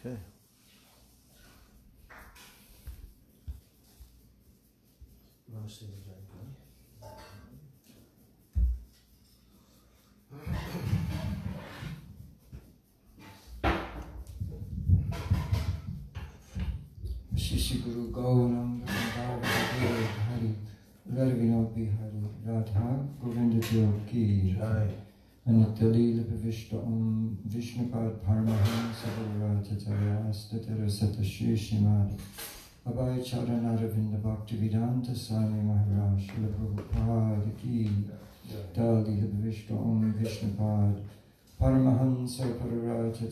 Okay. Shishi Guru Gauranga Hari Hari Radhavino Bihari Radha Govinda Dev Ki Jai Anitali Lipavishta Om Vishnupad Paramahansa Bharata Statara Sata Shri Srimad Abhay Charanaravinda Bhaktivedanta Swami Maharaj Srila Prabhupada Ki Dali Lipavishta Om Vishnupad Paramahansa Bharata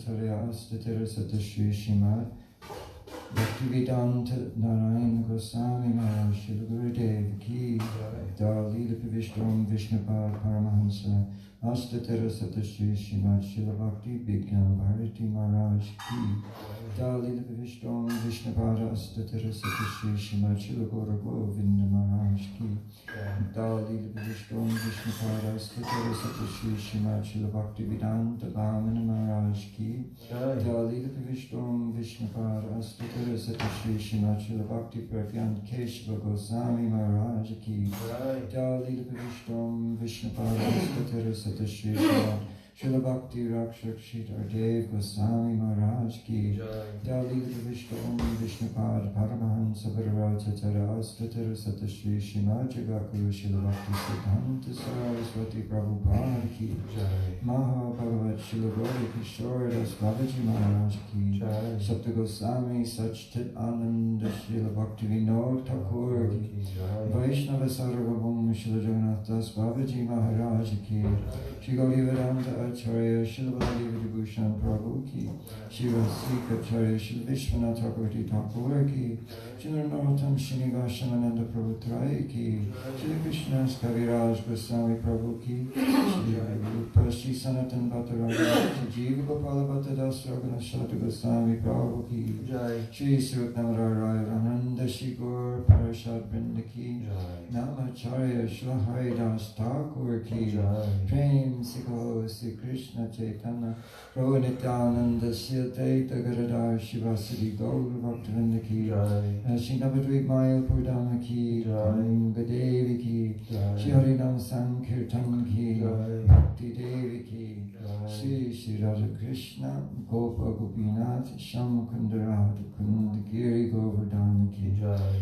Statara Sata Shri Srimad Bhaktivedanta Narayana Goswami Maharaj Srila Gurudev Ki Dali Lipavishta Om Vishnupad Paramahansa Astatara Satashri Srimad Srila Bhakti Vigyan Bharati Maharaj Ki Dali Lipavishta Om Vishnupada Astatara Satashri Srimad Srila Gaura Govinda Maharaj Ki Dali Lipavishta Om Vishnupada Astatara Satashri Srimad Srila Bhakti Vedanta Bhamana Maharaj Ki Dali Lipavishta Om Vishnupada Astatara Satashri Srimad Srila Bhakti Pragyant Keshava Goswami Maharaj Ki Dali Lipavishta Om Vishnupada Astatara Shri Srila Bhakti Rakshak Shridhar Dev Goswami Maharaj Ki Dali Vishnu Om Vishnupad Paramahansa Bharata Tara Astatara Sata Shri Srimad Jagakuru Srila Bhakti Siddhanta Saraswati Prabhupada Ki Maha Bhagavat Srila Gauri Kishore Das Babaji Maharaj Ki Sapta Goswami Sachtit Ananda Srila Bhakti Vinod Thakur Ki Vaishnava Sarvabhaum Srila Jagannath Das Babaji Maharaj Ki Shri Gauri Vedanta Acharya Srila Baladevi Bhushan Prabhu Ki Shri Rasika Acharya Srila Vishwanath Thakurti Thakur Ki Shri Narottam Srinivashananda Prabhu Trai Ki Shri Krishna's Kaviraj Goswami Prabhu Ki Shri Rupa Shri Sanatan Bhattaranga Shri Jiva Gopala Bhattadas Raghunath Goswami Prabhu Ki Shri Sruttam Rai Rananda Shri Gaur Parashad Brinda Ki Namacharya Shri Haridas Thakur Ki Prem Sikho Sri Krishna Chaitanya Prabhu Nityananda Shri Advaita Gadadhar Shivasadi Gaur Bhaktivinoda Ki Shri Navadvip Maya Purdama Ki Ganga Devi Ki Shri Harinam Sankirtan Ki Bhakti Devi Ki Shri Radha Krishna Gopa Gopinath Sham Kundarad Kundagiri Govardhana Ki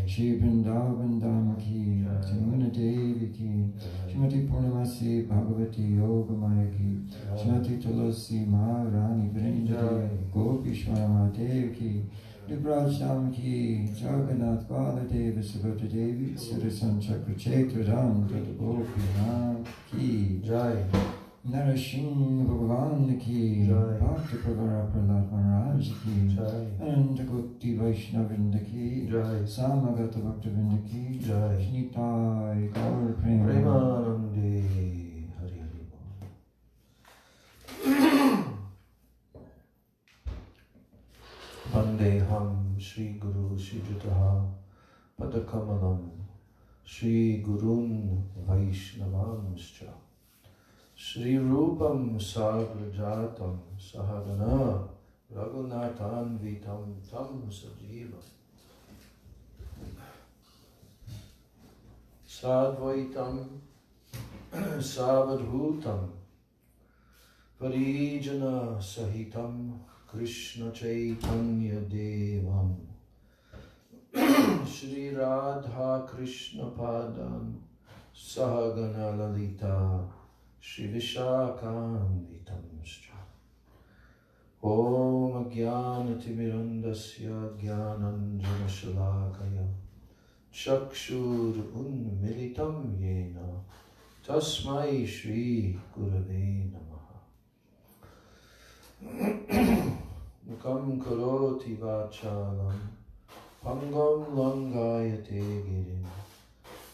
Shri Vrindavan Dhama Ki Timuna Devi Ki Shrimati Purnamasi Bhagavati Yoga Maya Ki Shrimati Tulasi Maharani Vrindari Gopi Shwama Dev Ki Braj Dham Ki Jagannath Baladeva Subhadra Devi Sirisan Chakra Chaitra Dham Tata Gopi Nath Ki Jai Narasingh Bhagavan Ki Bhakti Pravara Prahlad Maharaj Ki Ananda Koti Vaishnavinda Ki Samagata Bhaktavinda Ki Shnitai Gaur Premanande Hari Hari Vandeham Shri Guru Shri Jutaha Padakamalam Shri Gurun Vaishnavamscha Shri Rupam Sagrajatam Sahagana Raghunathan Vitam Tam Sajiva Sadvaitam Savadhutam Parijana Sahitam Krishna Chaitanya Devam Shri Radha Krishna Padam Sahagana Lalita Shri Vishakhanvitamscha Om Jnanatimirandasya Jnananjana Shalakaya Chakshur Unmilitam Yena Tasmai Shri Gurave Namaha Mukam Karoti Vachalam Pangam Langayate Girim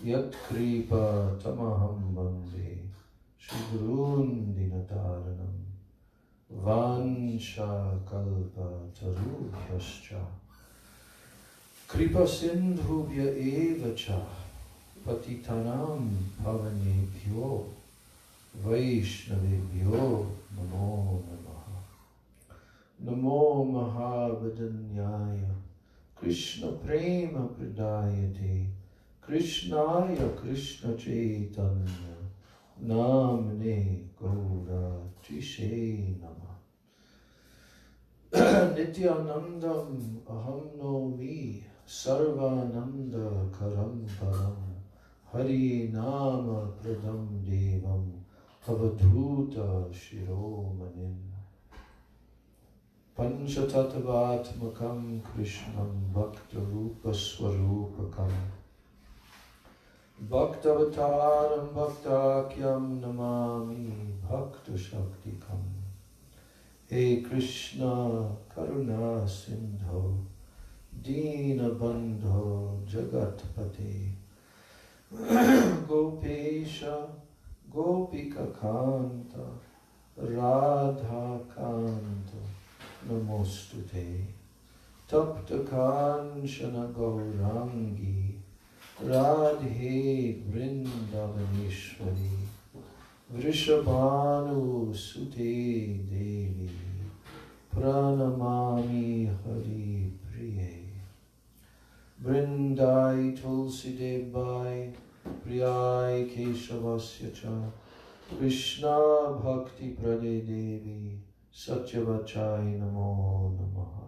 Yat Kripa Tamaham Bande Shri Gurun Dinataranam Vansha Kalpa Tarubhyascha Kripa Sindhubhya Evacha Patitanam Pavanebhyo Vaishnavebhyo Namo Namaha Namo Mahabhadanyaya Krishna Prema Pradayate Krishnaya Krishna Chaitanya Namne Gaura Tishe Nama Nityanandam Aham Nomi Sarvananda Karam Param Hari Nama Pradam Devam Avadhuta Shiromanim Panchatattvatmakam Krishnam Bhakta Rupa Swarupakam Bhaktavataram Bhaktakyam Namami Bhakta Shaktikam He Krishna Karuna Sindho Dina Bandho Jagatpate Gopesha Gopika Kanta Radha Kanta Namostute Tapta Kanchana Gaurangi Radhe Vrindavaneshwari Vrishabhanu Sute Devi Pranamami Hari Priye Vrindai Tulsi Debai Priyai Keshavasya Cha Krishna Bhakti Prade Devi Satyavachai Namo Namaha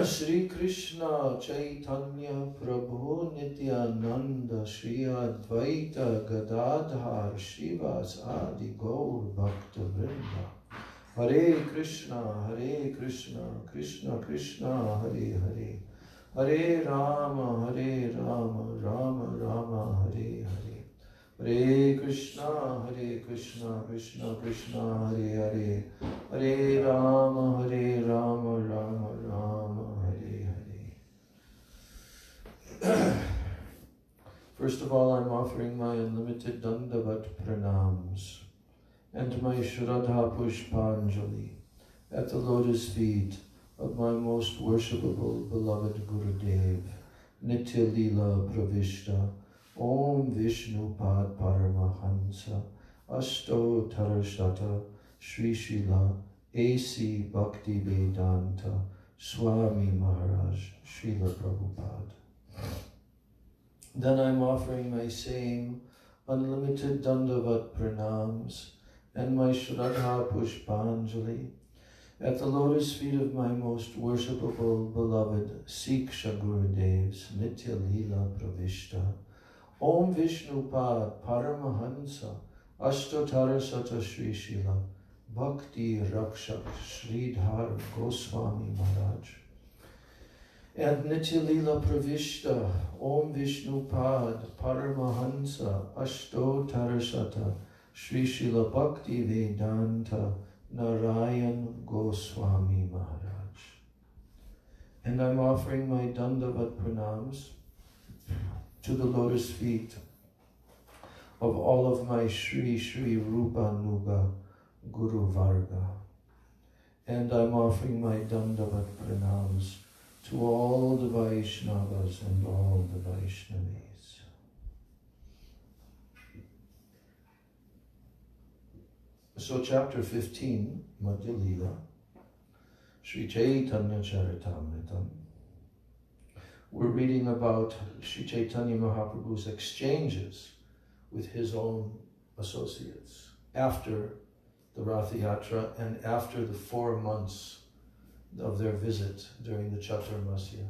Shri Krishna Chaitanya Prabhu Nityananda Shri Advaita Gadadhar Shivas Adi Gaur Bhakta Vrinda Hare Krishna Krishna Krishna Hare Hare Hare Rama Rama Rama Hare Hare Hare Krishna Krishna Krishna Hare Hare Hare Rama Rama Rama Hare Hare. First of all, I'm offering my unlimited Dandavat Pranams and my Shraddha Pushpanjali at the lotus feet of my most worshipable beloved Gurudev, Nitya Leela Pravishta, Om Vishnu Pad Paramahansa, Asto Tarashata, Sri Srila, A.C. Bhakti Vedanta, Swami Maharaj, Srila Prabhupada. Then I'm offering my same unlimited Dandavat Pranams and my Shraddha Pushpanjali at the lotus feet of my most worshipable beloved Siksha Gurudevs, Nitya Leela Pravishta, Om Vishnu Pad Paramahansa, Ashtotara Sata Sri Srila, Bhakti Rakshak Sridhar Goswami Maharaj, and Nitya Leela Pravishta, Om Vishnu Pad Paramahansa, Ashtotara Sata Sri Srila Bhakti Vedanta Narayan Goswami Maharaj. And I'm offering my Dandavat Pranams to the lotus feet of all of my Sri Rupa Nuga Guru Varga. And I'm offering my Dandavat Pranams to all the Vaishnavas and all the Vaishnavis. So chapter 15, Madhya Leela, Sri Chaitanya Charitamritam. We're reading about Sri Chaitanya Mahaprabhu's exchanges with his own associates after the Ratha Yatra and after the 4 months of their visit during the Chaturmasya,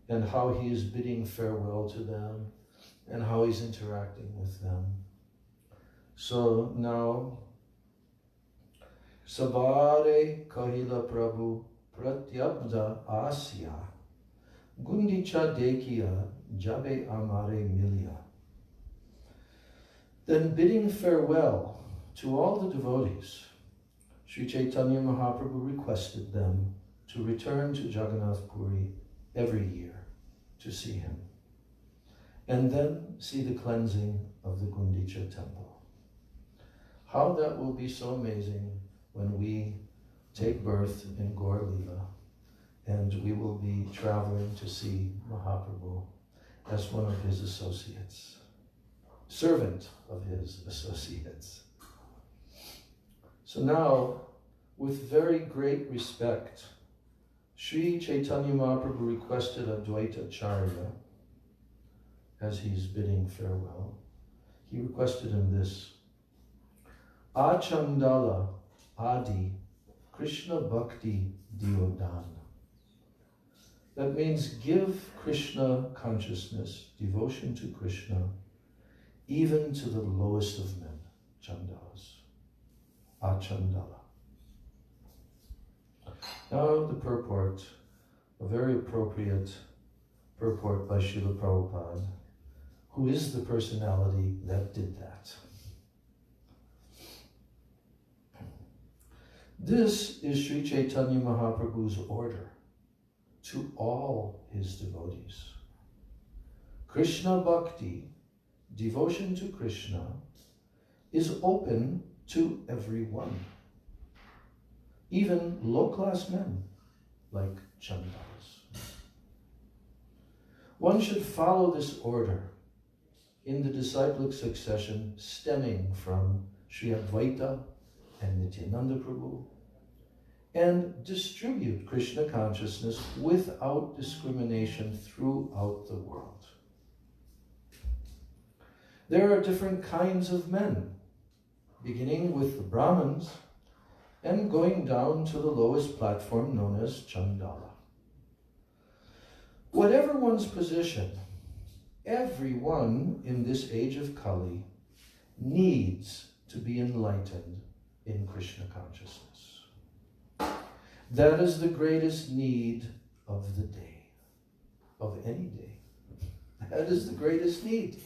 and how he is bidding farewell to them and how he's interacting with them. So now, Sabare Kahila Prabhu Pratyabda Asya Gundicha Dekiya Jabe Amare Milya. Then bidding farewell to all the devotees, Sri Chaitanya Mahaprabhu requested them to return to Jagannath Puri every year to see him, and then see the cleansing of the Gundicha temple. How that will be so amazing when we take birth in Gaur Leela, and we will be traveling to see Mahaprabhu as one of his associates, servant of his associates. So now with very great respect, Sri Chaitanya Mahaprabhu requested Advaita Acharya, as he's bidding farewell, he requested him this: Achandala Adi Krishna Bhakti Diodan. That means give Krishna consciousness, devotion to Krishna, even to the lowest of men, chandalas. Achandala. Now the purport, a very appropriate purport by Srila Prabhupada, who is the personality that did that. This is Sri Chaitanya Mahaprabhu's order to all his devotees. Krishna Bhakti, devotion to Krishna, is open to everyone, even low-class men like chandalas. One should follow this order in the disciplic succession stemming from Sri Advaita and Nityananda Prabhu, and distribute Krishna consciousness without discrimination throughout the world. There are different kinds of men, beginning with the Brahmins and going down to the lowest platform known as Chandala. Whatever one's position, everyone in this age of Kali needs to be enlightened in Krishna consciousness. That is the greatest need of the day, of any day. That is the greatest need.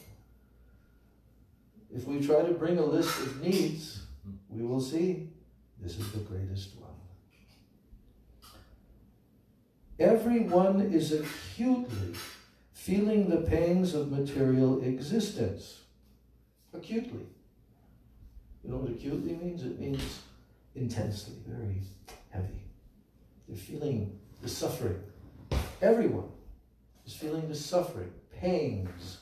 If we try to bring a list of needs, we will see this is the greatest one. Everyone is acutely feeling the pangs of material existence. Acutely. You know what acutely means? It means intensely, very heavy. They're feeling the suffering. Everyone is feeling the suffering, pangs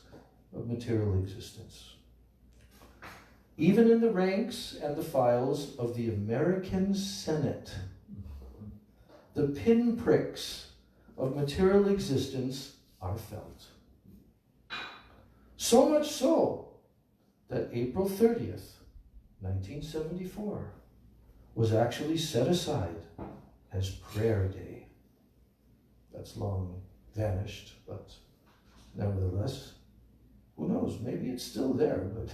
of material existence. Even in the ranks and the files of the American Senate, the pinpricks of material existence are felt. So much so that April 30th, 1974, was actually set aside as prayer day. That's long vanished, but nevertheless, who knows, maybe it's still there, but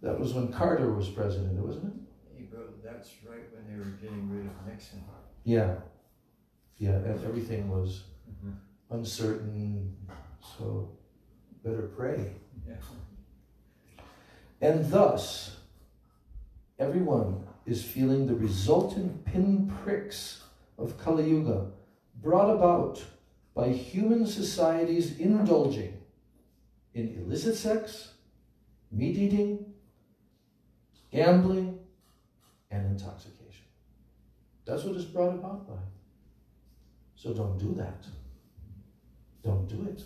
that was when Carter was president, wasn't it? April, that's right when they were getting rid of Nixon. Yeah, and everything was uncertain, so better pray. Yeah. And thus, everyone is feeling the resultant pinpricks of Kali Yuga brought about by human societies indulging in illicit sex, meat eating, gambling, and intoxication. That's what it's brought about by. So don't do that. Don't do it.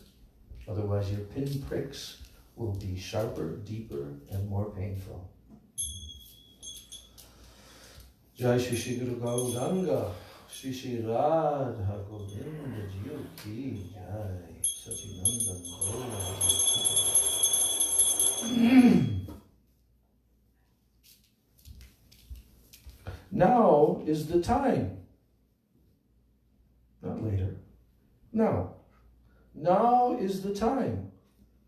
Otherwise your pinpricks will be sharper, deeper, and more painful. Jai Shri Shri Guru Gauranga, Shri Shri Radha Govinda Jiyo Ki Jai, Satinandan Gaura. Now is the time. Not later. Now. Now is the time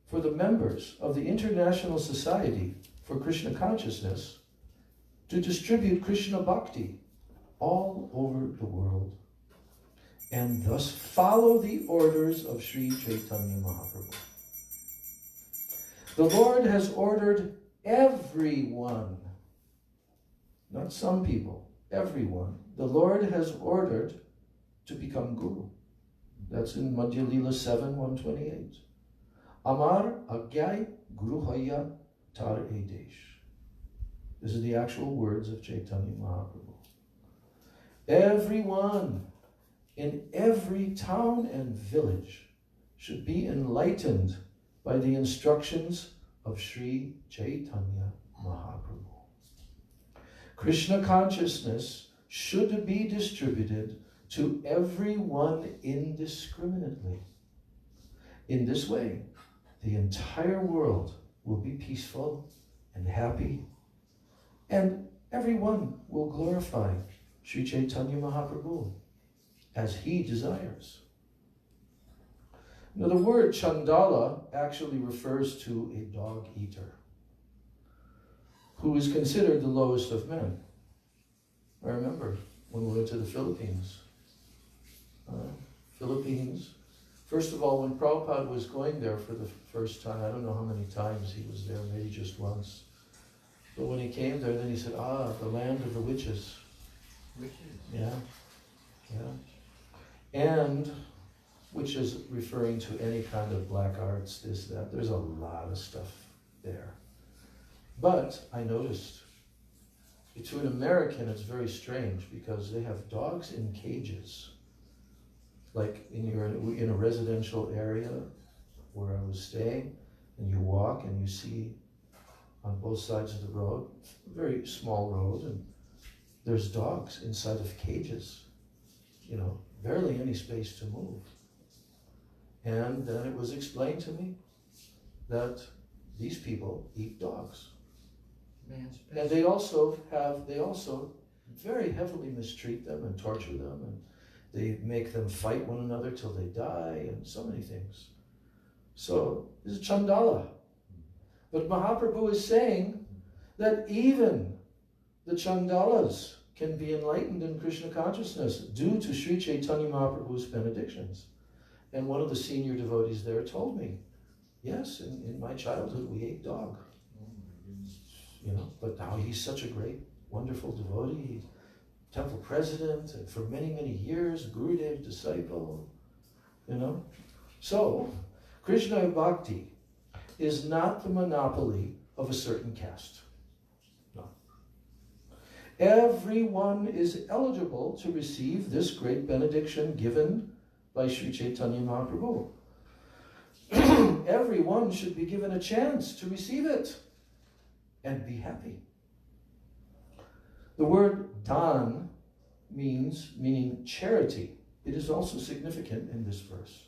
for the members of the International Society for Krishna Consciousness to distribute Krishna Bhakti all over the world and thus follow the orders of Sri Chaitanya Mahaprabhu. The Lord has ordered everyone, not some people, everyone. The Lord has ordered to become Guru. That's in Madhya Lila 7, 128. Amar Agyai Guru Hoya Tar Edesh. This is the actual words of Chaitanya Mahaprabhu. Everyone in every town and village should be enlightened by the instructions of Sri Chaitanya Mahaprabhu. Krishna consciousness should be distributed to everyone indiscriminately. In this way, the entire world will be peaceful and happy, and everyone will glorify Sri Chaitanya Mahaprabhu as he desires. Now, the word Chandala actually refers to a dog eater who is considered the lowest of men. I remember when we went to the Philippines. First of all, when Prabhupada was going there for the first time, I don't know how many times he was there, maybe just once. But when he came there, then he said, the land of the witches. Witches? Yeah. And witches referring to any kind of black arts, this, that. There's a lot of stuff there. But I noticed, to an American, it's very strange because they have dogs in cages. Like in a residential area where I was staying, and you walk and you see on both sides of the road, a very small road, and there's dogs inside of cages, barely any space to move. And then it was explained to me that these people eat dogs. And they also very heavily mistreat them and torture them, and they make them fight one another till they die, and so many things. So, this is Chandala. But Mahaprabhu is saying that even the Chandalas can be enlightened in Krishna consciousness due to Sri Chaitanya Mahaprabhu's benedictions. And one of the senior devotees there told me, yes, in my childhood we ate dog. But now he's such a great, wonderful devotee. He's temple president, and for many, many years, Gurudev disciple, So, Krishna Bhakti is not the monopoly of a certain caste. No. Everyone is eligible to receive this great benediction given by Sri Chaitanya Mahaprabhu. Everyone should be given a chance to receive it and be happy. The word dan meaning charity. It is also significant in this verse.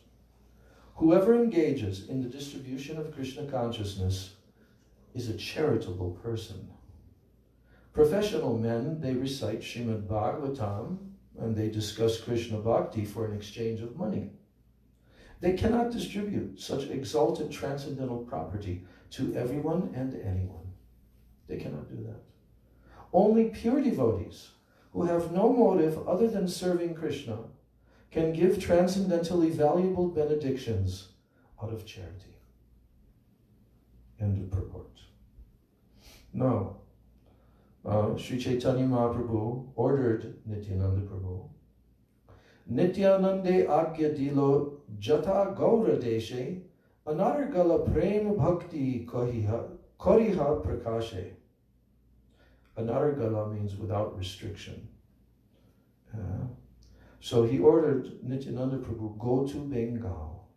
Whoever engages in the distribution of Krishna consciousness is a charitable person. Professional men, they recite Srimad Bhagavatam and they discuss Krishna Bhakti for an exchange of money. They cannot distribute such exalted transcendental property to everyone and anyone. They cannot do that. Only pure devotees who have no motive other than serving Krishna can give transcendentally valuable benedictions out of charity. End of purport. Now, Sri Chaitanya Mahaprabhu ordered Nityananda Prabhu, Nityanande Agya Dilo Jata Gaura Deshe Anargala Prema Bhakti Koriha Prakashe. Anargala means without restriction. So he ordered Nityananda Prabhu, go to Bengal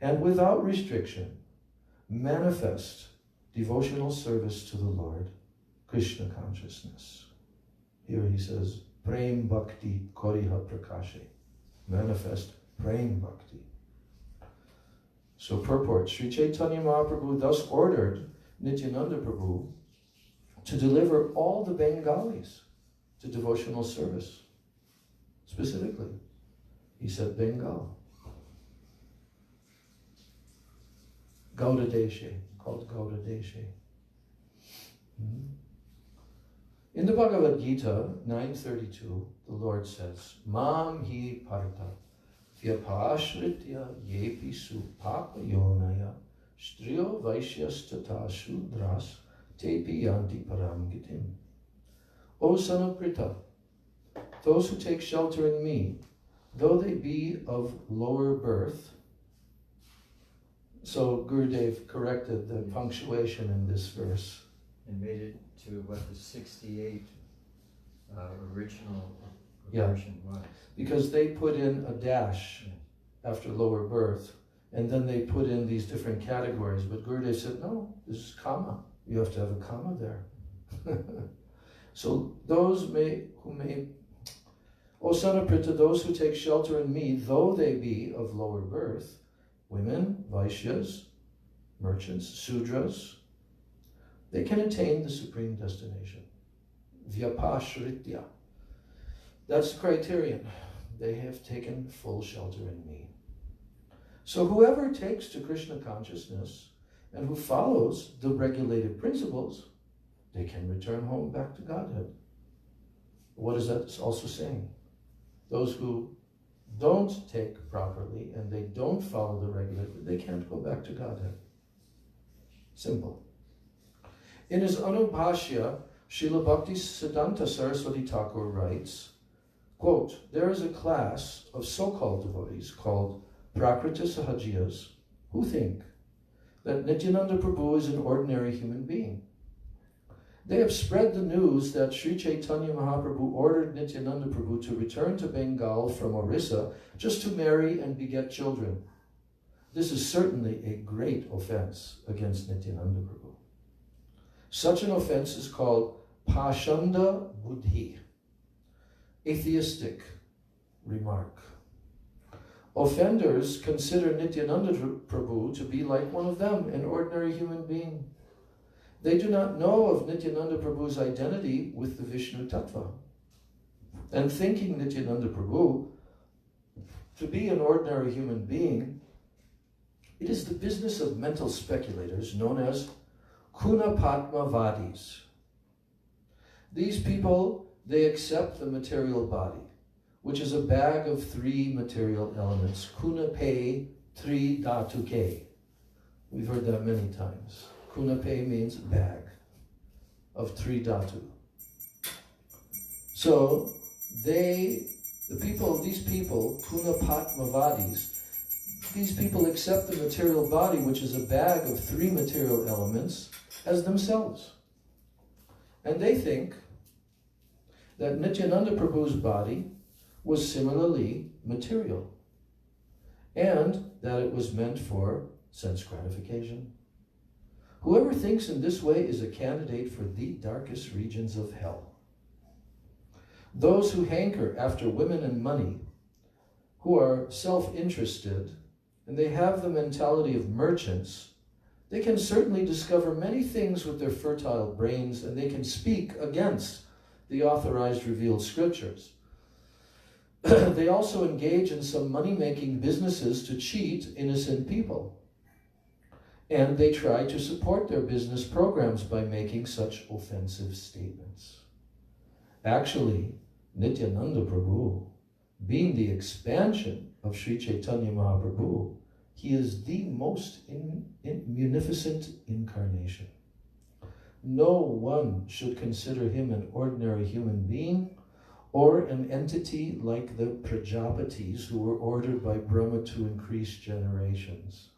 and without restriction manifest devotional service to the Lord, Krishna consciousness. Here he says, Prem Bhakti Koriha Prakashe. Manifest Prem Bhakti. So purport, Sri Chaitanya Mahaprabhu thus ordered Nityananda Prabhu to deliver all the Bengalis to devotional service. Specifically, he said Bengal. Gauda Deshe, called Gauda Deshe. In the Bhagavad Gita 9:32, the Lord says, Mam hi parta vyapashritya yepi su papa yonaya striyo vaishyas tata shudras tepi yanti param gitim. O son of Pritha, those who take shelter in me, though they be of lower birth. So Gurudev corrected the punctuation in this verse. And made it to what the 68 original Yeah. version was. Because they put in a dash after lower birth, and then they put in these different categories. But Gurudev said, no, this is comma. You have to have a comma there. So O son of Pritha, those who take shelter in me, though they be of lower birth, women, Vaishyas, merchants, Sudras, they can attain the supreme destination. Vyapashritya. That's the criterion. They have taken full shelter in me. So whoever takes to Krishna consciousness and who follows the regulated principles, they can return home back to Godhead. What is that also saying? Those who don't take properly and they don't follow the regulated, they can't go back to Godhead. Simple. In his Anubhashya, Srila Bhakti Siddhanta Saraswati Thakur writes, quote, there is a class of so-called devotees called Prakriti Sahajiyas who think that Nityananda Prabhu is an ordinary human being. They have spread the news that Sri Chaitanya Mahaprabhu ordered Nityananda Prabhu to return to Bengal from Orissa just to marry and beget children. This is certainly a great offense against Nityananda Prabhu. Such an offense is called Pashanda Buddhi, atheistic remark. Offenders consider Nityananda Prabhu to be like one of them, an ordinary human being. They do not know of Nityananda Prabhu's identity with the Vishnu Tattva. And thinking Nityananda Prabhu to be an ordinary human being, it is the business of mental speculators known as Kunapatmavadis. These people, they accept the material body, which is a bag of three material elements. Kunape tri dhatuke. We've heard that many times. Kunape means bag of three dhatu. So these people, Kunapatmavadis, these people accept the material body, which is a bag of three material elements, as themselves. And they think that Nityananda Prabhu's body was similarly material, and that it was meant for sense gratification. Whoever thinks in this way is a candidate for the darkest regions of hell. Those who hanker after women and money, who are self-interested, and they have the mentality of merchants, they can certainly discover many things with their fertile brains, and they can speak against the authorized revealed scriptures. They also engage in some money-making businesses to cheat innocent people. And they try to support their business programs by making such offensive statements. Actually, Nityananda Prabhu, being the expansion of Sri Chaitanya Mahaprabhu, he is the most munificent incarnation. No one should consider him an ordinary human being or an entity like the Prajapatis who were ordered by Brahma to increase generations.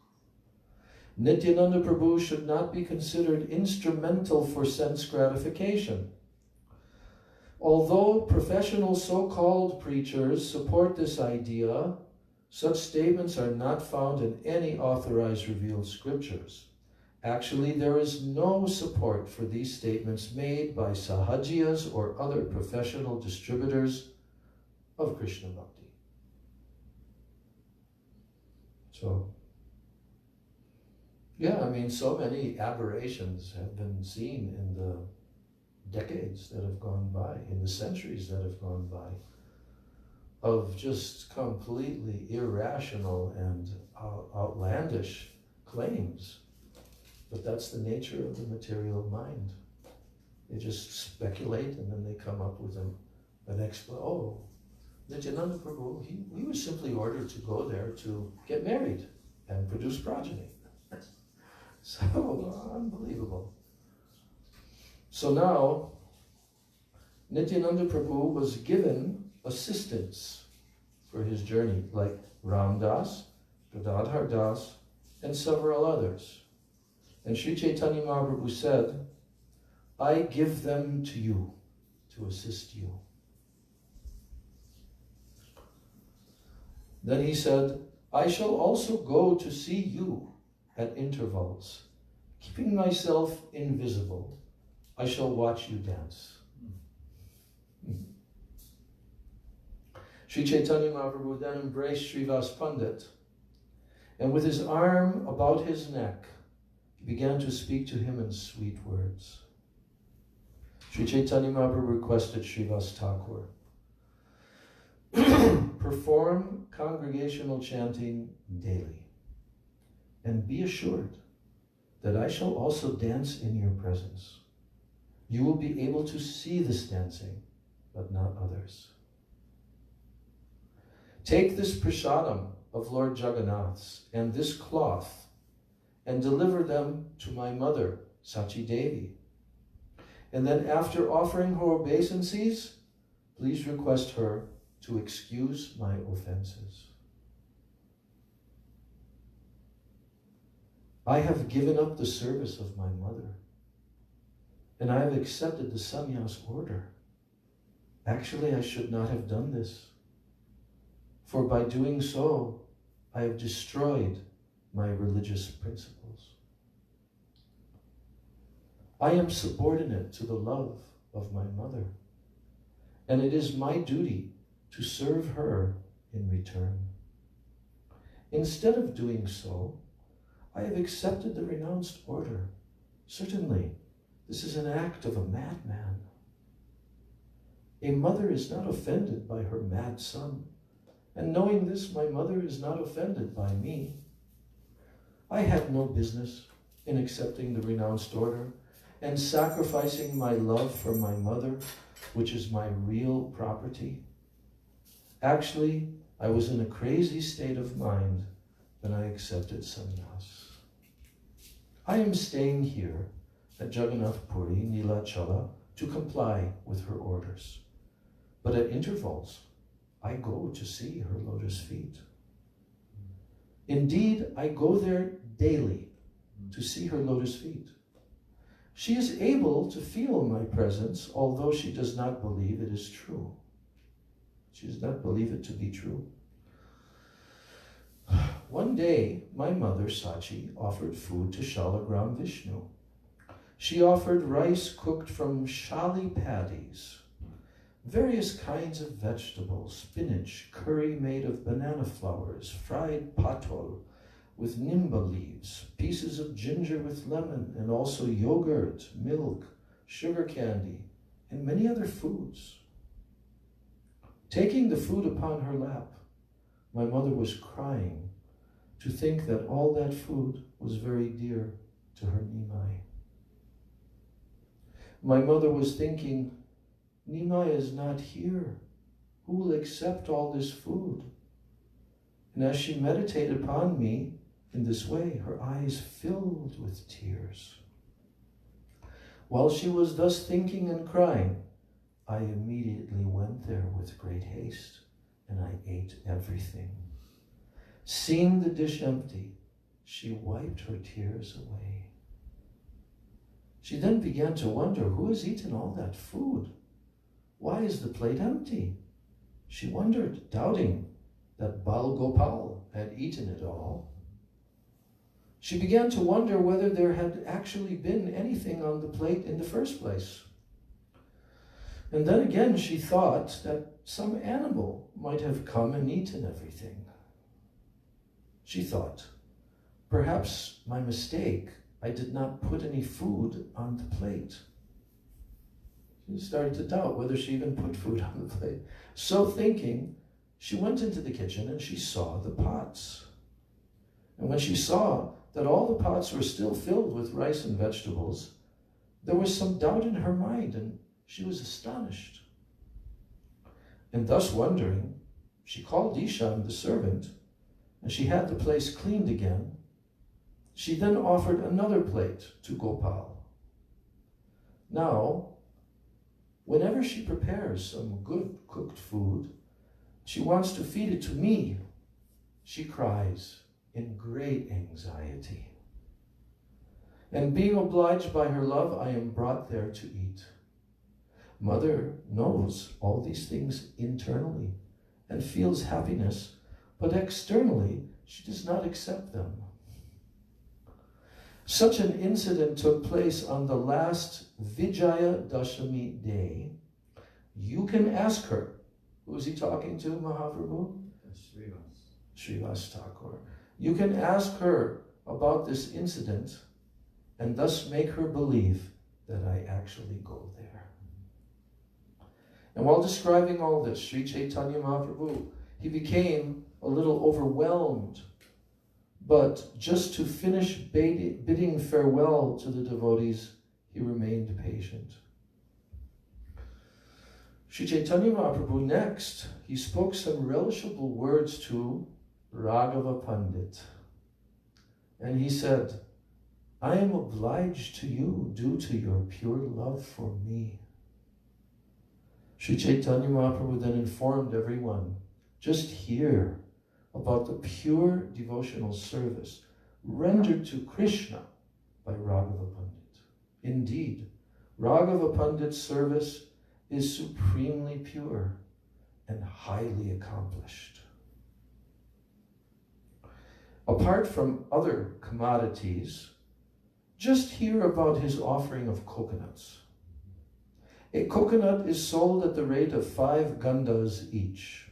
Nityananda Prabhu should not be considered instrumental for sense gratification. Although professional so-called preachers support this idea, such statements are not found in any authorized revealed scriptures. Actually, there is no support for these statements made by sahajiyas or other professional distributors of Krishna Bhakti. So, yeah, I mean, so many aberrations have been seen in the decades that have gone by, in the centuries that have gone by, of just completely irrational and outlandish claims. But that's the nature of the material mind. They just speculate and then they come up with an explanation. Oh, Nityananda Prabhu, he was simply ordered to go there to get married and produce progeny. So unbelievable. So now, Nityananda Prabhu was given assistance for his journey, like Ram Das, Gadadhar Das, and several others. And Sri Chaitanya Mahaprabhu said, I give them to you to assist you. Then he said, I shall also go to see you at intervals. Keeping myself invisible, I shall watch you dance. Sri Chaitanya Mahaprabhu then embraced Srivas Pandit, and with his arm about his neck, he began to speak to him in sweet words. Sri Chaitanya Mahaprabhu requested Srivas Thakur, perform congregational chanting daily, and be assured that I shall also dance in your presence. You will be able to see this dancing, but not others. Take this prasadam of Lord Jagannath's and this cloth and deliver them to my mother, Sachi Devi. And then after offering her obeisances, please request her to excuse my offenses. I have given up the service of my mother, and I have accepted the sannyas order. Actually, I should not have done this, for by doing so, I have destroyed my religious principles. I am subordinate to the love of my mother, and it is my duty to serve her in return. Instead of doing so, I have accepted the renounced order. Certainly, this is an act of a madman. A mother is not offended by her mad son, and knowing this, my mother is not offended by me. I had no business in accepting the renounced order and sacrificing my love for my mother, which is my real property. Actually, I was in a crazy state of mind when I accepted sannyas. I am staying here at Jagannath Puri, Nilachala, to comply with her orders. But at intervals, I go to see her lotus feet. Indeed, I go there daily to see her lotus feet. She is able to feel my presence, although she does not believe it is true. She does not believe it to be true. One day, my mother, Sachi, offered food to Shalagram Vishnu. She offered rice cooked from shali paddies, various kinds of vegetables, spinach, curry made of banana flowers, fried patol with nimba leaves, pieces of ginger with lemon, and also yogurt, milk, sugar candy, and many other foods. Taking the food upon her lap, my mother was crying to think that all that food was very dear to her Nimai. My mother was thinking, Nimai is not here. Who will accept all this food? And as she meditated upon me in this way, her eyes filled with tears. While she was thus thinking and crying, I immediately went there with great haste, and I ate everything. Seeing the dish empty, she wiped her tears away. She then began to wonder, who has eaten all that food? Why is the plate empty? She wondered, doubting that Bal Gopal had eaten it all. She began to wonder whether there had actually been anything on the plate in the first place. And then again she thought that some animal might have come and eaten everything. She thought, perhaps my mistake, I did not put any food on the plate. She started to doubt whether she even put food on the plate. So thinking, she went into the kitchen and she saw the pots. And when she saw that all the pots were still filled with rice and vegetables, there was some doubt in her mind and she was astonished. And thus wondering, she called Ishan, the servant, and she had the place cleaned again. She then offered another plate to Gopal. Now, whenever she prepares some good cooked food, she wants to feed it to me. She cries in great anxiety. And being obliged by her love, I am brought there to eat. Mother knows all these things internally and feels happiness, but externally she does not accept them. Such an incident took place on the last Vijaya Dashami day. You can ask her Who is he talking to, Mahaprabhu? Srivas Thakur. You can ask her about this incident and thus make her believe that I actually go there. And while describing all this, Sri Chaitanya Mahaprabhu, he became a little overwhelmed. But just to finish bidding farewell to the devotees, he remained patient. Sri Chaitanya Mahaprabhu next, he spoke some relishable words to Raghava Pandit. And he said, I am obliged to you due to your pure love for me. Sri Chaitanya Mahaprabhu then informed everyone, just hear about the pure devotional service rendered to Krishna by Raghava Pandit. Indeed, Raghava Pandit's service is supremely pure and highly accomplished. Apart from other commodities, just hear about his offering of coconuts. A coconut is sold at the rate of 5 gandas each.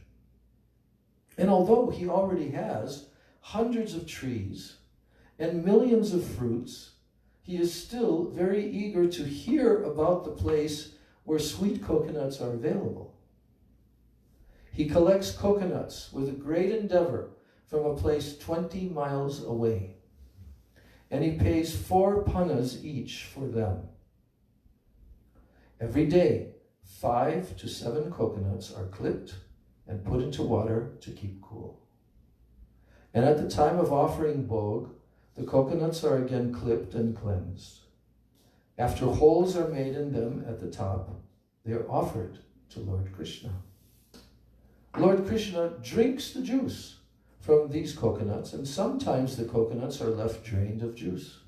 And although he already has hundreds of trees and millions of fruits, he is still very eager to hear about the place where sweet coconuts are available. He collects coconuts with a great endeavor from a place 20 miles away, and he pays 4 pannas each for them. Every day, 5 to 7 coconuts are clipped and put into water to keep cool. And at the time of offering bhog, the coconuts are again clipped and cleansed. After holes are made in them at the top, they are offered to Lord Krishna. Lord Krishna drinks the juice from these coconuts, and sometimes the coconuts are left drained of juice.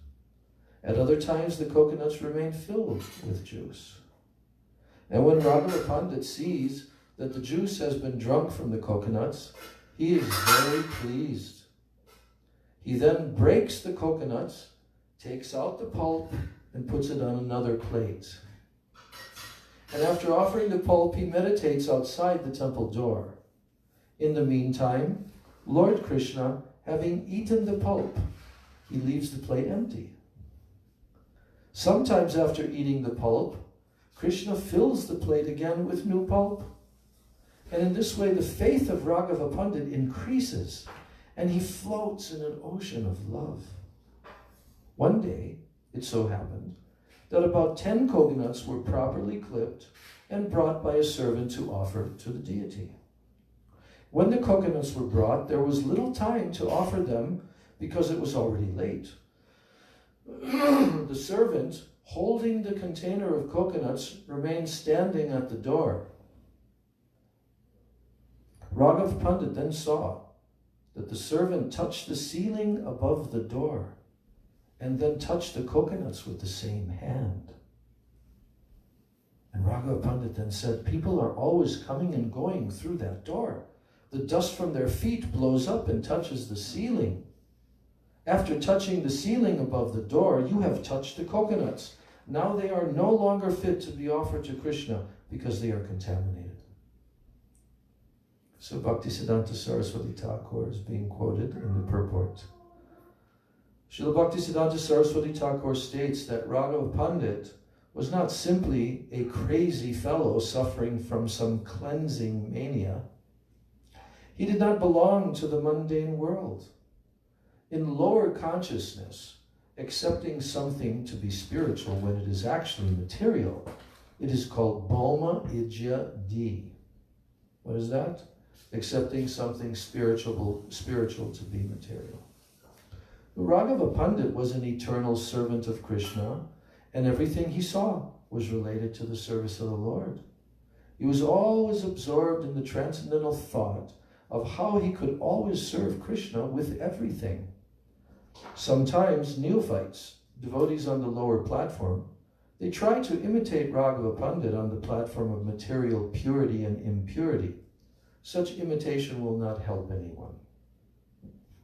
At other times, the coconuts remain filled with juice. And when Raghava Pandit sees that the juice has been drunk from the coconuts, he is very pleased. He then breaks the coconuts, takes out the pulp, and puts it on another plate. And after offering the pulp, he meditates outside the temple door. In the meantime, Lord Krishna, having eaten the pulp, he leaves the plate empty. Sometimes after eating the pulp, Krishna fills the plate again with new pulp. And in this way, the faith of Raghava Pandit increases, and he floats in an ocean of love. One day, it so happened that about 10 coconuts were properly clipped and brought by a servant to offer to the deity. When the coconuts were brought, there was little time to offer them because it was already late. The servant, holding the container of coconuts, remained standing at the door. Raghava Pandit then saw that the servant touched the ceiling above the door and then touched the coconuts with the same hand. And Raghava Pandit then said, people are always coming and going through that door. The dust from their feet blows up and touches the ceiling. After touching the ceiling above the door, you have touched the coconuts. Now they are no longer fit to be offered to Krishna because they are contaminated. So Bhaktisiddhanta Saraswati Thakur is being quoted in the purport. Srila Bhaktisiddhanta Saraswati Thakur states that Raghava Pandit was not simply a crazy fellow suffering from some cleansing mania. He did not belong to the mundane world. In lower consciousness, accepting something to be spiritual when it is actually material, it is called Bhoma Ijya Di. What is that? Accepting something spiritual to be material. Raghava Pandit was an eternal servant of Krishna, and everything he saw was related to the service of the Lord. He was always absorbed in the transcendental thought of how he could always serve Krishna with everything. Sometimes neophytes, devotees on the lower platform, they try to imitate Raghava Pandit on the platform of material purity and impurity. Such imitation will not help anyone.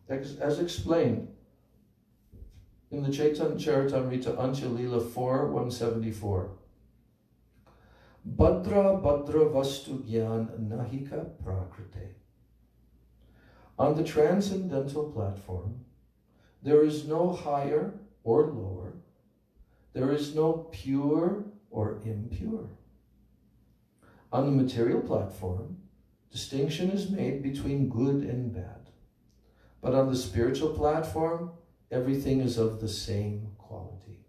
As explained in the Chaitanya Charitamrita Antya Lila 4, 174. Badra Badra Vastu Gyan Nahika Prakrite. On the transcendental platform, there is no higher or lower. There is no pure or impure. On the material platform, distinction is made between good and bad. But on the spiritual platform, everything is of the same quality.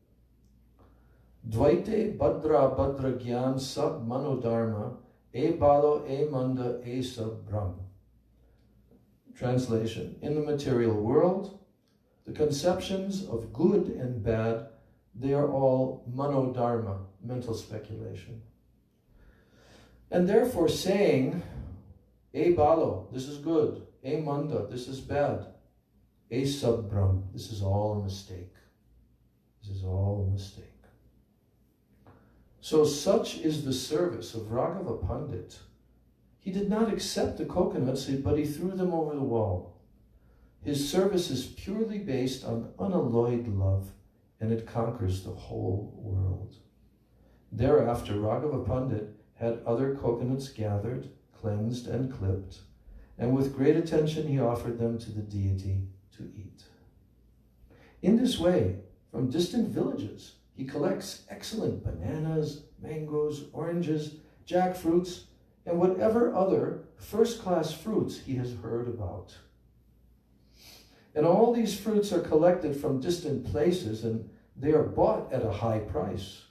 Dvaite Badra Badra Gyan Sab Manodharma E Balo E Manda E Sab Brahm. Translation: in the material world, the conceptions of good and bad, they are all manodharma, mental speculation. And therefore saying, E Balo, this is good, E Manda, this is bad, E Sab Brahm, this is all a mistake. This is all a mistake. So such is the service of Raghava Pandit. He did not accept the coconuts, but he threw them over the wall. His service is purely based on unalloyed love, and it conquers the whole world. Thereafter, Raghava Pandit had other coconuts gathered, cleansed, and clipped, and with great attention he offered them to the deity to eat. In this way, from distant villages, he collects excellent bananas, mangoes, oranges, jackfruits, and whatever other first-class fruits he has heard about. And all these fruits are collected from distant places, and they are bought at a high price.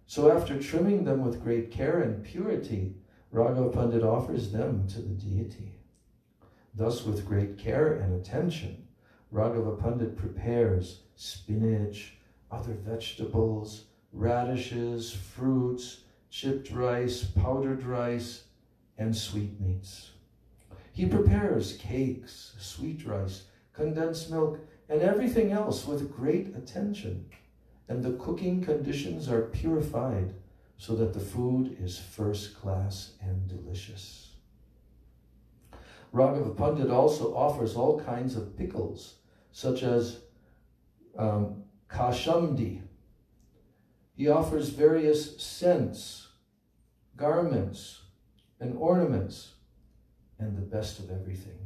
So after trimming them with great care and purity, Raghava Pandit offers them to the deity. Thus, with great care and attention, Raghava Pandit prepares spinach, other vegetables, radishes, fruits, chipped rice, powdered rice, and sweetmeats. He prepares cakes, sweet rice, condensed milk, and everything else with great attention. And the cooking conditions are purified so that the food is first class and delicious. Raghava Pandit also offers all kinds of pickles, such as kashamdi. He offers various scents, garments, and ornaments, and the best of everything.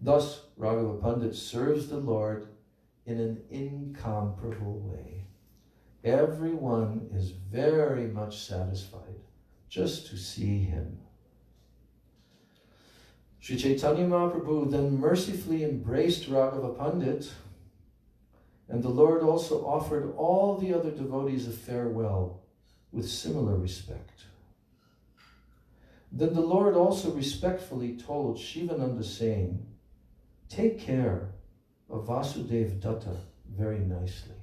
Thus, Raghava Pandit serves the Lord in an incomparable way. Everyone is very much satisfied just to see him. Sri Chaitanya Mahaprabhu then mercifully embraced Raghava Pandit, and the Lord also offered all the other devotees a farewell with similar respect. Then the Lord also respectfully told Shivananda, saying, "Take care of Vasudev Datta very nicely."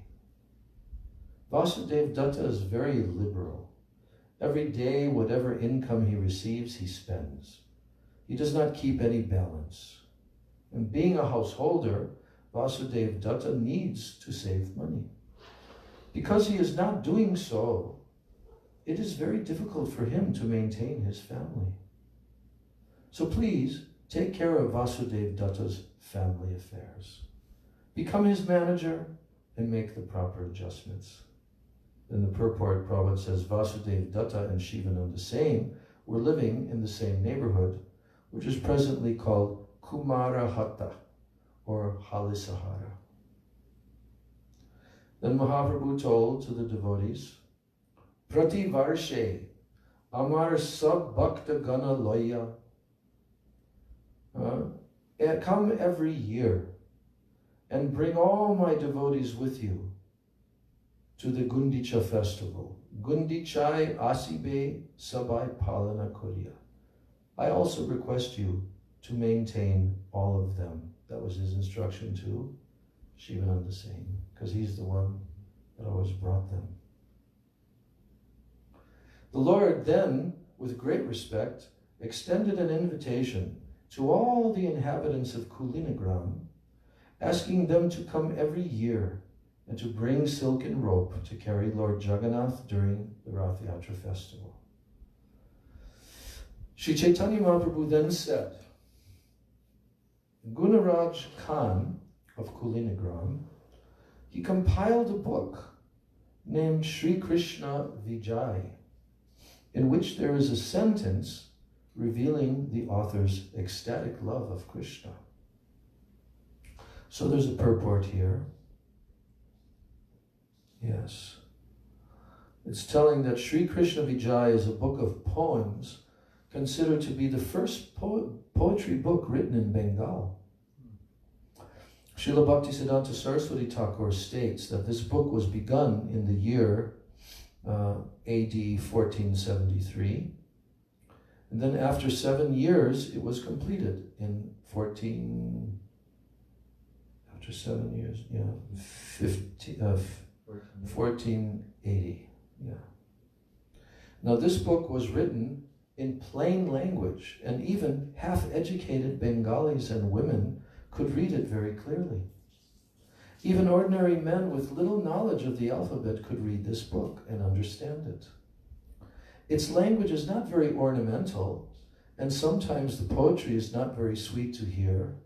Vasudev Datta is very liberal. Every day, whatever income he receives, he spends. He does not keep any balance. And being a householder, Vasudev Datta needs to save money. Because he is not doing so, it is very difficult for him to maintain his family. So please, take care of Vasudev Datta's family affairs. Become his manager and make the proper adjustments. Then the purport Prabhupada says, Vasudev Datta and Shivananda Same were living in the same neighborhood, which is presently called Kumarahata, or Halisahara. Then Mahaprabhu told to the devotees, Prati Varshe, Amar Sab Bhakta Gana Loya. Come every year and bring all my devotees with you to the Gundicha festival. Gundichai Asibe Sabai Palana Kurya. I also request you to maintain all of them. That was his instruction to Shivananda Singh, because he's the one that always brought them. The Lord then, with great respect, extended an invitation to all the inhabitants of Kulinagram, asking them to come every year and to bring silken rope to carry Lord Jagannath during the Rath Yatra festival. Sri Chaitanya Mahaprabhu then said, Gunaraj Khan of Kulinagram, he compiled a book named Sri Krishna Vijay, in which there is a sentence revealing the author's ecstatic love of Krishna. So there's a purport here. Yes. It's telling that Sri Krishna Vijay is a book of poems considered to be the first poetry book written in Bengal. Srila Bhaktisiddhanta Saraswati Thakur states that this book was begun in the year AD 1473, and then after 7 years it was completed in 1480. Yeah. Now this book was written in plain language, and even half-educated Bengalis and women could read it very clearly. Even ordinary men with little knowledge of the alphabet could read this book and understand it. Its language is not very ornamental, and sometimes the poetry is not very sweet to hear,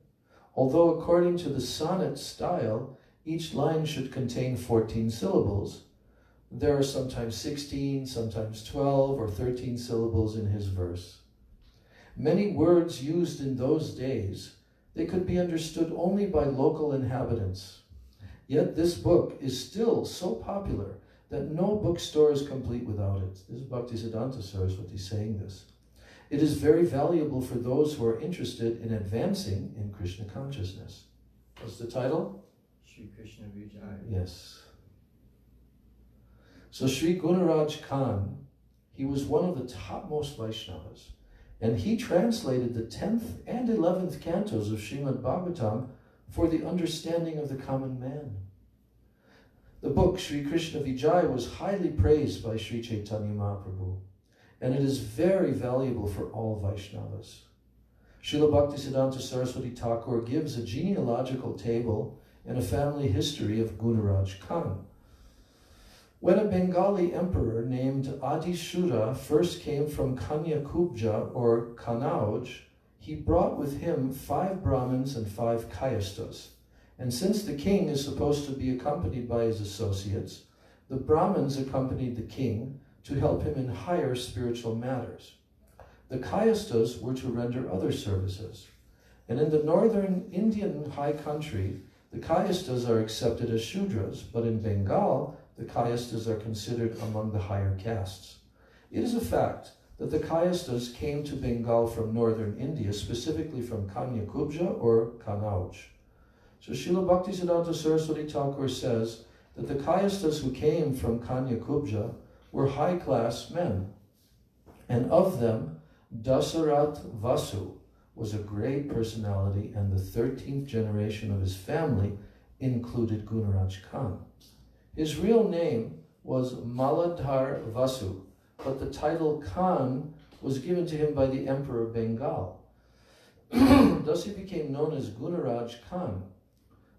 although according to the sonnet style, each line should contain 14 syllables. There are sometimes 16, sometimes 12 or 13 syllables in his verse. Many words used in those days, they could be understood only by local inhabitants. Yet this book is still so popular that no bookstore is complete without it. This is Bhaktisiddhanta Saraswati saying this. It is very valuable for those who are interested in advancing in Krishna consciousness. What's the title? Sri Krishna Vijay. Yes. So Sri Gunaraj Khan, he was one of the topmost Vaishnavas, and he translated the 10th and 11th cantos of Srimad Bhagavatam for the understanding of the common man. The book Sri Krishna Vijay was highly praised by Sri Chaitanya Mahaprabhu, and it is very valuable for all Vaishnavas. Srila Bhaktisiddhanta Saraswati Thakur gives a genealogical table and a family history of Gunaraj Khan. When a Bengali emperor named Adi Shura first came from Kanyakubja or Kanauj, he brought with him 5 Brahmins and 5 Kayastas. And since the king is supposed to be accompanied by his associates, the Brahmins accompanied the king to help him in higher spiritual matters. The Kayastas were to render other services. And in the northern Indian high country, the Kayastas are accepted as Shudras, but in Bengal, the Kayastas are considered among the higher castes. It is a fact that the Kayastas came to Bengal from northern India, specifically from Kanyakubja or Kanauj. So Srila Bhaktisiddhanta Saraswati Thakur says that the Kayastas who came from Kanyakubja were high-class men, and of them, Dasarat Vasu was a great personality, and the 13th generation of his family included Gunaraj Khan. His real name was Maladhar Vasu, but the title Khan was given to him by the Emperor of Bengal. Thus he became known as Gunaraj Khan.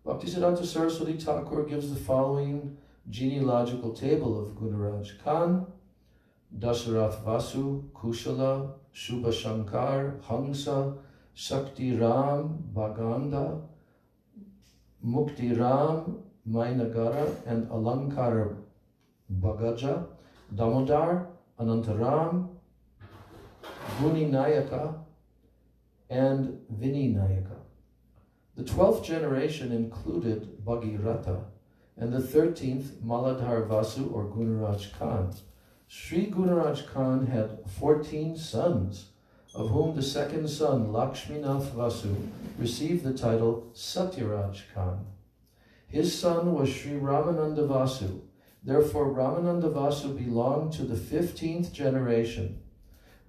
Bhaktisiddhanta Saraswati Thakur gives the following genealogical table of Gunaraj Khan: Dasarath Vasu, Kushala, Shubha Shankar, Hamsa, Shakti Ram, Bhaganda, Mukti Ram, Mainagara, and Alankara Bagaja, Damodar, Anantaram, Guni Nayaka, and Vini Nayaka. The 12th generation included Bhagirata, and the 13th Maladhar Vasu or Gunaraj Khan. Sri Gunaraj Khan had 14 sons, of whom the second son, Lakshminath Vasu, received the title Satyaraj Khan. His son was Sri Ramananda Vasu. Therefore, Ramananda Vasu belonged to the 15th generation.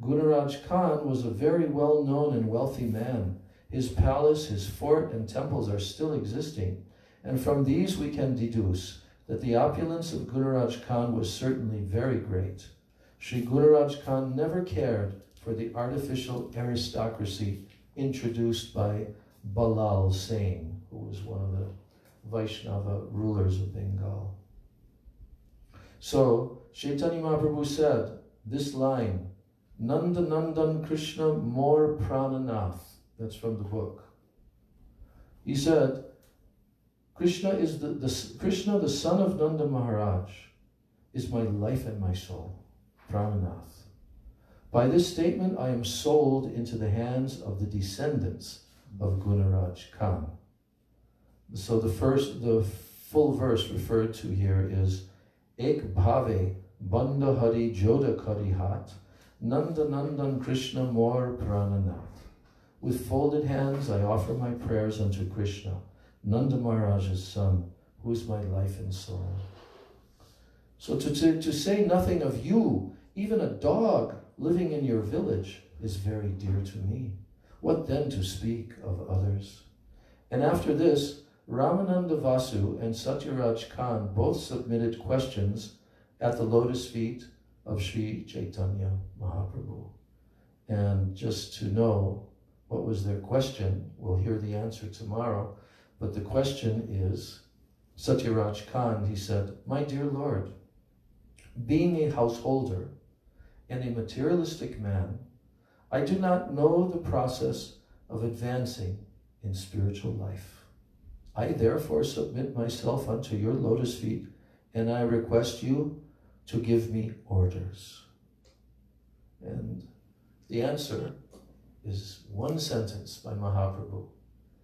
Gunaraj Khan was a very well-known and wealthy man. His palace, his fort, and temples are still existing, and from these we can deduce that the opulence of Gunaraj Khan was certainly very great. Sri Gunaraj Khan never cared for the artificial aristocracy introduced by Balal Sain, who was one of the Vaishnava rulers of Bengal. So, Chaitanya Mahaprabhu said this line, Nanda Nandan Krishna More Prananath. That's from the book. He said, Krishna is Krishna, the son of Nanda Maharaj, is my life and my soul, Prananath. By this statement, I am sold into the hands of the descendants of Gunaraj Khan. So the full verse referred to here is Ek Bhave Banda Hari Joda Kari Hat Nanda Nandan Krishna Mor Prananath. With folded hands I offer my prayers unto Krishna, Nanda Maharaj's son, who is my life and soul. So to say nothing of you, even a dog living in your village, is very dear to me. What then to speak of others? And after this, Ramananda Vasu and Satyaraj Khan both submitted questions at the lotus feet of Sri Chaitanya Mahaprabhu. And just to know what was their question, we'll hear the answer tomorrow, but the question is, Satyaraj Khan, he said, "My dear Lord, being a householder and a materialistic man, I do not know the process of advancing in spiritual life. I therefore submit myself unto your lotus feet, and I request you to give me orders." And the answer is one sentence by Mahaprabhu.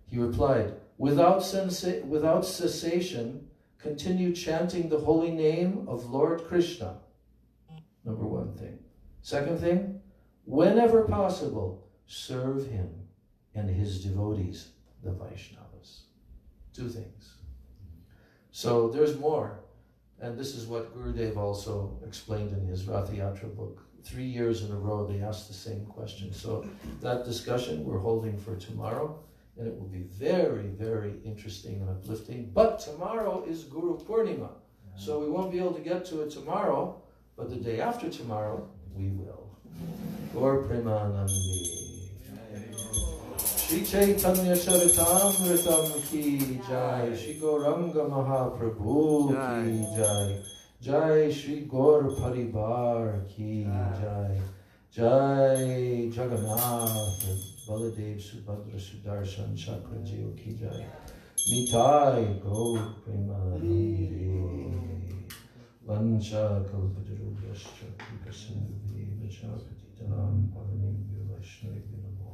He replied, without cessation, continue chanting the holy name of Lord Krishna. Number one thing. Second thing, whenever possible, serve him and his devotees, the Vaishnavas. Two things. So there's more. And this is what Gurudev also explained in his Rath Yatra book. 3 years in a row, they asked the same question. So that discussion we're holding for tomorrow, and it will be very, very interesting and uplifting. But tomorrow is Guru Purnima, so we won't be able to get to it tomorrow, but the day after tomorrow, we will. Gaur Premanandi. Shri Chaitanya Charitamritam ki jai, Shri Gauranga Mahaprabhu ki jai, Jai Shri Gaur Paribar ki jai, Jai Jagannath Baladev Subhadra Sudarshan Chakrajiyo ki jai, Nitai Gaur Premanandi. Vancha Kalpatarubhyascha Kripasindhuvi Vachapatitanam Pavanebhyo Vaishnavibhyo Namo